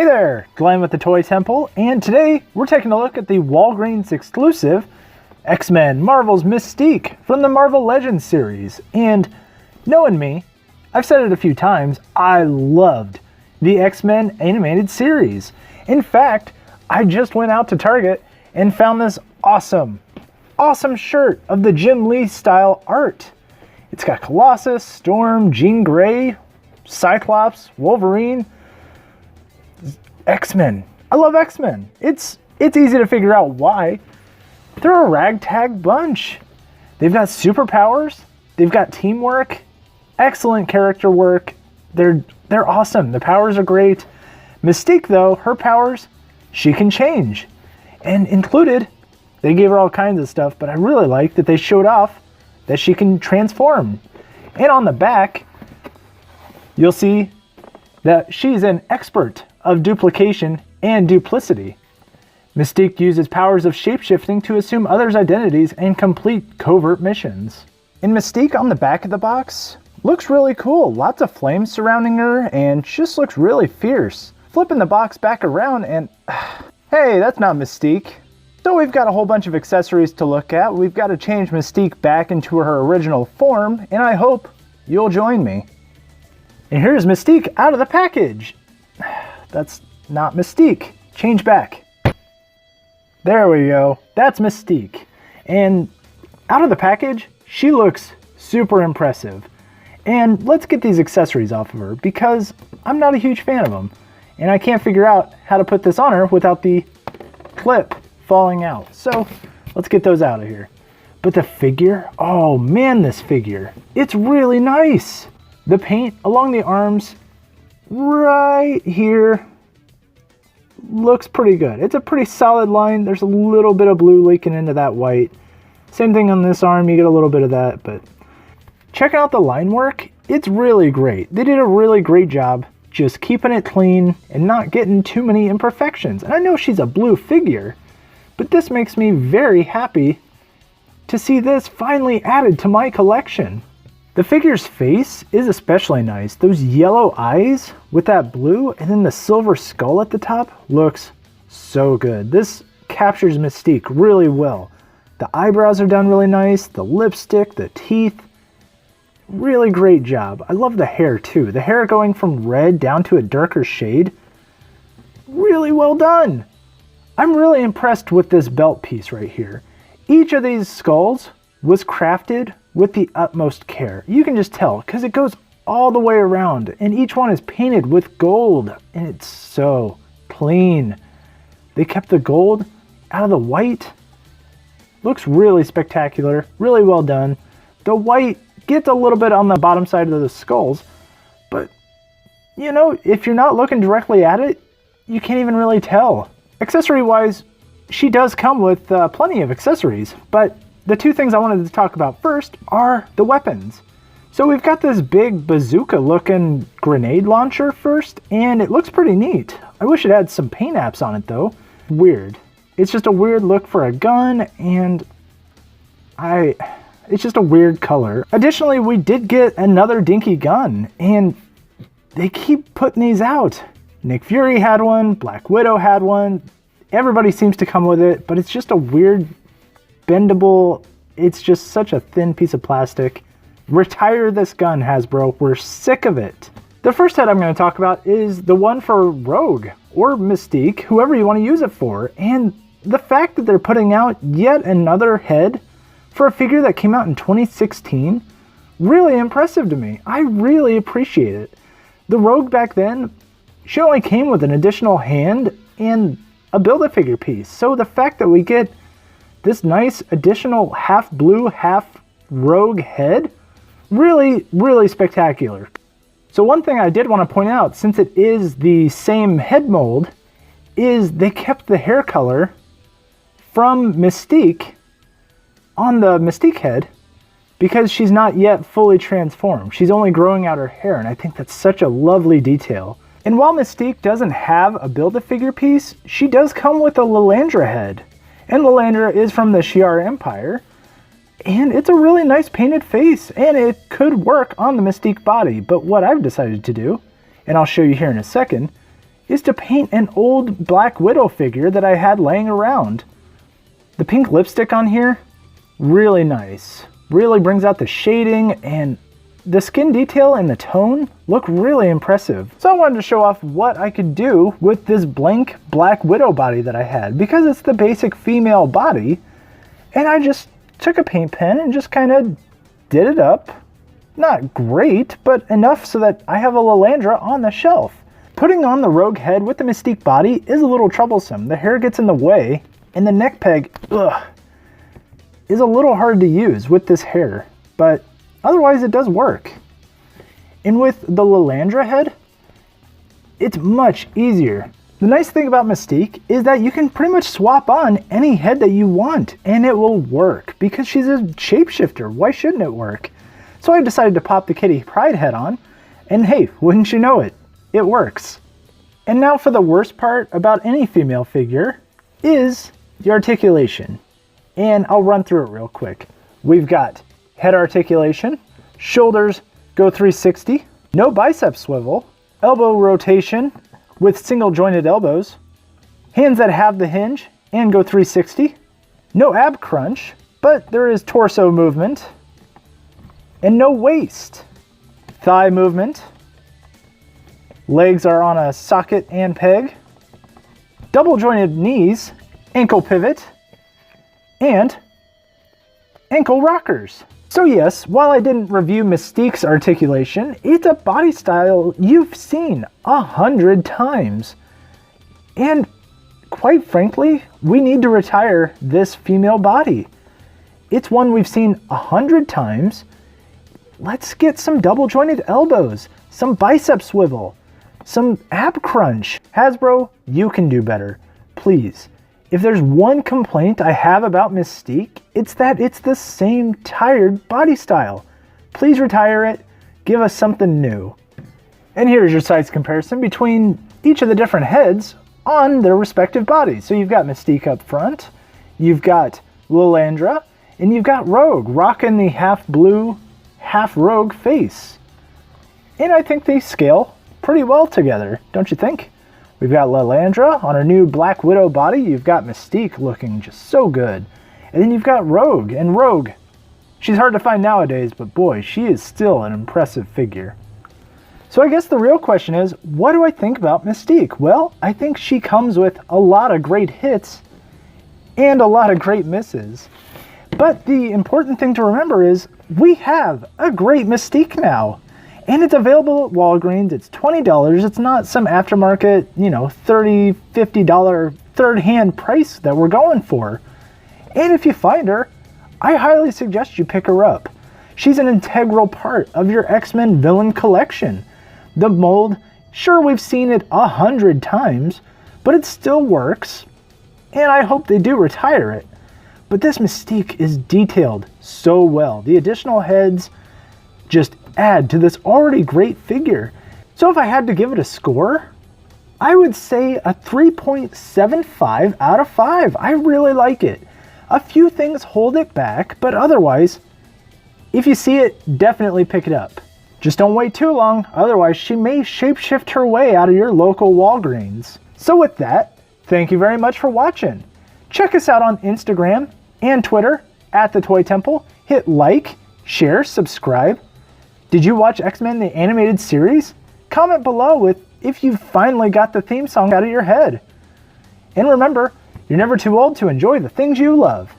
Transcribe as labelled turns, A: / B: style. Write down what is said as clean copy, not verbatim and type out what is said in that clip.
A: Hey there, Glenn with the Toy Temple, and today we're taking a look at the Walgreens exclusive X-Men Marvel's Mystique from the Marvel Legends series. And knowing me, I've said it a few times, I loved the X-Men animated series. In fact, I just went out to Target and found this awesome shirt of the Jim Lee style art. It's got Colossus, Storm, Jean Grey, Cyclops, Wolverine, X-Men. I love X-Men. It's easy to figure out why. They're a ragtag bunch. They've got superpowers. They've got teamwork. Excellent character work. They're awesome. The powers are great. Mystique, though, her powers, she can change. And included, they gave her all kinds of stuff, but I really like that they showed off that she can transform. And on the back, you'll see that she's an expert of duplication and duplicity. Mystique uses powers of shapeshifting to assume others' identities and complete covert missions. And Mystique on the back of the box looks really cool. Lots of flames surrounding her and just looks really fierce. Flipping the box back around and hey, that's not Mystique. So we've got a whole bunch of accessories to look at. We've got to change Mystique back into her original form, and I hope you'll join me. And here's Mystique out of the package. That's not Mystique. Change back. There we go. That's Mystique. And out of the package, she looks super impressive. And let's get these accessories off of her because I'm not a huge fan of them. And I can't figure out how to put this on her without the clip falling out. So let's get those out of here. But the figure, oh man, this figure, it's really nice. The paint along the arms right here looks pretty good. It's a pretty solid line. There's a little bit of blue leaking into that white. Same thing on this arm, you get a little bit of that, but check out the line work. It's really great. They did a really great job just keeping it clean and not getting too many imperfections. And I know she's a blue figure, but this makes me very happy to see this finally added to my collection. The figure's face is especially nice. Those yellow eyes with that blue and then the silver skull at the top looks so good. This captures Mystique really well. The eyebrows are done really nice, the lipstick, the teeth. Really great job. I love the hair too. The hair going from red down to a darker shade. Really well done. I'm really impressed with this belt piece right here. Each of these skulls was crafted with the utmost care. You can just tell because it goes all the way around and each one is painted with gold and it's so clean. They kept the gold out of the white. Looks really spectacular, really well done. The white gets a little bit on the bottom side of the skulls, but you know, if you're not looking directly at it, you can't even really tell. Accessory wise, she does come with plenty of accessories, but the two things I wanted to talk about first are the weapons. So we've got this big bazooka looking grenade launcher first, and it looks pretty neat. I wish it had some paint apps on it though. Weird. It's just a weird look for a gun, and it's just a weird color. Additionally, we did get another dinky gun, and they keep putting these out. Nick Fury had one, Black Widow had one. Everybody seems to come with it, but it's just a weird bendable, it's just such a thin piece of plastic. Retire this gun, Hasbro. We're sick of it. The first head I'm going to talk about is the one for Rogue or Mystique, whoever you want to use it for. And the fact that they're putting out yet another head for a figure that came out in 2016, really impressive to me. I really appreciate it. The Rogue back then, she only came with an additional hand and a Build-A-Figure piece. So the fact that we get this nice additional half blue, half Rogue head, really spectacular. So one thing I did want to point out, since it is the same head mold, is they kept the hair color from Mystique on the Mystique head because she's not yet fully transformed. She's only growing out her hair, and I think that's such a lovely detail. And while Mystique doesn't have a Build-A-Figure piece, she does come with a Lilandra head. And Lilandra is from the Shi'ar Empire, and it's a really nice painted face, and it could work on the Mystique body. But what I've decided to do, and I'll show you here in a second, is to paint an old Black Widow figure that I had laying around. The pink lipstick on here, really nice. Really brings out the shading, and the skin detail and the tone look really impressive. So I wanted to show off what I could do with this blank Black Widow body that I had, because it's the basic female body, and I just took a paint pen and just kind of did it up. Not great, but enough so that I have a Lilandra on the shelf. Putting on the Rogue head with the Mystique body is a little troublesome. The hair gets in the way, and the neck peg, is a little hard to use with this hair, but otherwise it does work. And with the Lilandra head, it's much easier. The nice thing about Mystique is that you can pretty much swap on any head that you want and it will work because she's a shapeshifter. Why shouldn't it work? So I decided to pop the Kitty Pryde head on, and hey, wouldn't you know it, it works. And now for the worst part about any female figure is the articulation. And I'll run through it real quick. We've got head articulation, shoulders go 360, no bicep swivel, elbow rotation with single jointed elbows, hands that have the hinge and go 360, no ab crunch, but there is torso movement, and no waist. Thigh movement, legs are on a socket and peg, double jointed knees, ankle pivot, and ankle rockers. So yes, while I didn't review Mystique's articulation, it's a body style you've seen 100 times. And quite frankly, we need to retire this female body. It's one we've seen 100 times. Let's get some double jointed elbows, some bicep swivel, some ab crunch. Hasbro, you can do better, please. If there's one complaint I have about Mystique, it's that it's the same tired body style. Please retire it, give us something new. And here's your size comparison between each of the different heads on their respective bodies. So you've got Mystique up front, you've got Lilandra, and you've got Rogue, rocking the half blue, half Rogue face. And I think they scale pretty well together, don't you think? We've got Lilandra on her new Black Widow body. You've got Mystique looking just so good. And then you've got Rogue. And Rogue, she's hard to find nowadays, but boy, she is still an impressive figure. So I guess the real question is, what do I think about Mystique? Well, I think she comes with a lot of great hits and a lot of great misses. But the important thing to remember is we have a great Mystique now. And it's available at Walgreens. It's $20. It's not some aftermarket, $30, $50 third-hand price that we're going for. And if you find her, I highly suggest you pick her up. She's an integral part of your X-Men villain collection. The mold, sure, we've seen it 100 times, but it still works. And I hope they do retire it. But this Mystique is detailed so well. The additional heads just add to this already great figure. So if I had to give it a score, I would say a 3.75 out of 5. I really like it. A few things hold it back, but otherwise, if you see it, definitely pick it up. Just don't wait too long, otherwise she may shapeshift her way out of your local Walgreens. So with that, thank you very much for watching. Check us out on Instagram and Twitter @TheToyTemple. Hit like, share, subscribe. Did you watch X-Men the Animated Series? Comment below with if you finally got the theme song out of your head. And remember, you're never too old to enjoy the things you love.